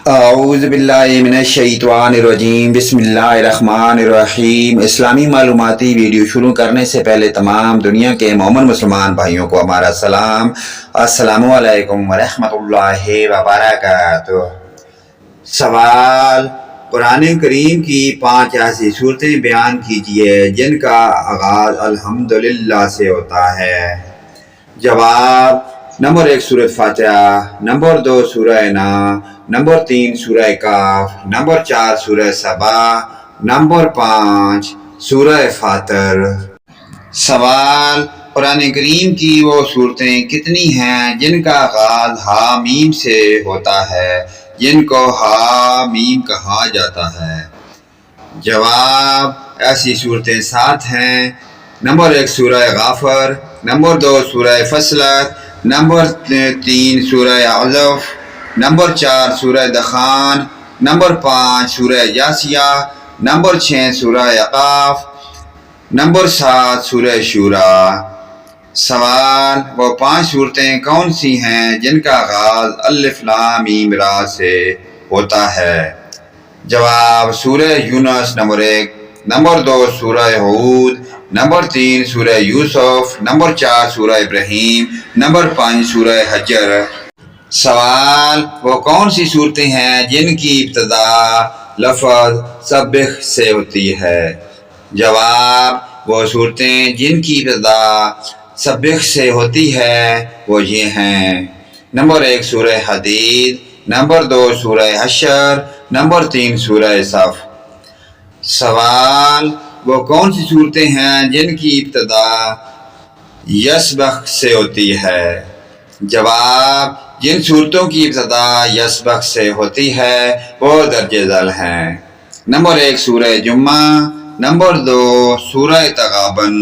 اعوذ باللہ من الشیطان الرجیم، بسم اللہ الرحمن الرحیم۔ اسلامی معلوماتی ویڈیو شروع کرنے سے پہلے تمام دنیا کے مومن مسلمان بھائیوں کو ہمارا سلام، السلام علیکم ورحمۃ اللہ وبرکاتہ۔ سوال: قرآن کریم کی 5 ایسی صورتیں بیان کیجیے جن کا آغاز الحمدللہ سے ہوتا ہے۔ جواب: نمبر 1 سورۃ فاتحہ، نمبر 2 سورہ نحل، نمبر 3 سورہ کاف، نمبر 4 سورہ سبا، نمبر 5 سورہ فاطر۔ سوال: قرآن کریم کی وہ صورتیں کتنی ہیں جن کا آغاز حامیم سے ہوتا ہے، جن کو حامیم کہا جاتا ہے؟ جواب: ایسی صورتیں 7 ہیں۔ نمبر 1 سورہ غافر، نمبر 2 سورہ فصلت، نمبر 3 سورہ احزاب، نمبر 4 سورہ دخان، نمبر 5 سورہ جاثیہ، نمبر 6 سورہ اعراف، نمبر 7 سورہ شورى۔ سوال: وہ 5 صورتیں کون سی ہیں جن کا آغاز الف لام میم را سے ہوتا ہے؟ جواب: سورہ یونس نمبر 1، نمبر 2 سورہ ہود، نمبر 3 سورہ یوسف، نمبر 4 سورہ ابراہیم، نمبر 5 سورہ حجر۔ سوال: وہ کون سی صورتیں ہیں جن کی ابتدا لفظ سبح سے ہوتی ہے؟ جواب: وہ صورتیں جن کی ابتدا سبح سے ہوتی ہے وہ یہ ہیں: نمبر 1 سورہ حدید، نمبر 2 سورہ حشر، نمبر 3 سورہ صف۔ سوال: وہ کون سی صورتیں ہیں جن کی ابتدا یسبح سے ہوتی ہے؟ جواب: جن صورتوں کی ابتدا یسبح سے ہوتی ہے وہ درج ذیل ہیں: نمبر 1 سورہ جمعہ، نمبر 2 سورہ تغابن۔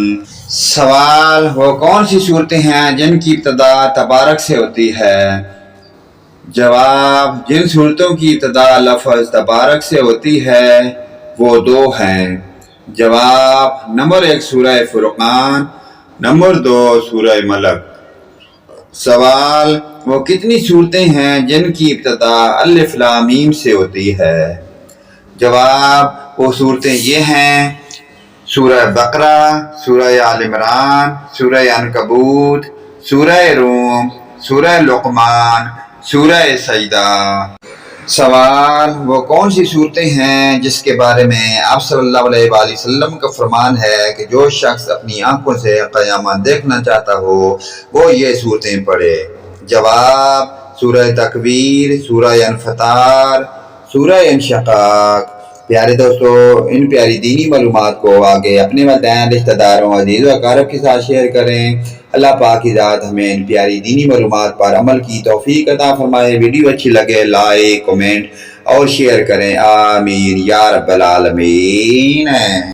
سوال: وہ کون سی صورتیں ہیں جن کی ابتدا تبارک سے ہوتی ہے؟ جواب: جن صورتوں کی ابتدا لفظ تبارک سے ہوتی ہے وہ 2 ہیں۔ جواب: نمبر 1 سورہ فرقان، نمبر 2 سورہ ملک۔ سوال: وہ کتنی صورتیں ہیں جن کی ابتدا الف لام میم سے ہوتی ہے؟ جواب: وہ صورتیں یہ ہیں: سورہ بقرہ، سورہ آل عمران، سورہ عنکبوت، سورہ روم، سورہ لقمان، سورہ سجدہ۔ سوال: وہ کون سی صورتیں ہیں جس کے بارے میں آپ صلی اللہ علیہ وآلہ وسلم کا فرمان ہے کہ جو شخص اپنی آنکھوں سے قیامت دیکھنا چاہتا ہو وہ یہ صورتیں پڑھے؟ جواب: سورہ تکویر، سورہ انفطار، سورہ انشقاق۔ پیارے دوستو، ان پیاری دینی معلومات کو آگے اپنے والدین، رشتہ داروں، عزیز و اقارب کے ساتھ شیئر کریں۔ اللہ پاک کی ذات ہمیں ان پیاری دینی معلومات پر عمل کی توفیق عطا فرمائے۔ ویڈیو اچھی لگے لائک، کمنٹ اور شیئر کریں، آمین یا رب العالمین۔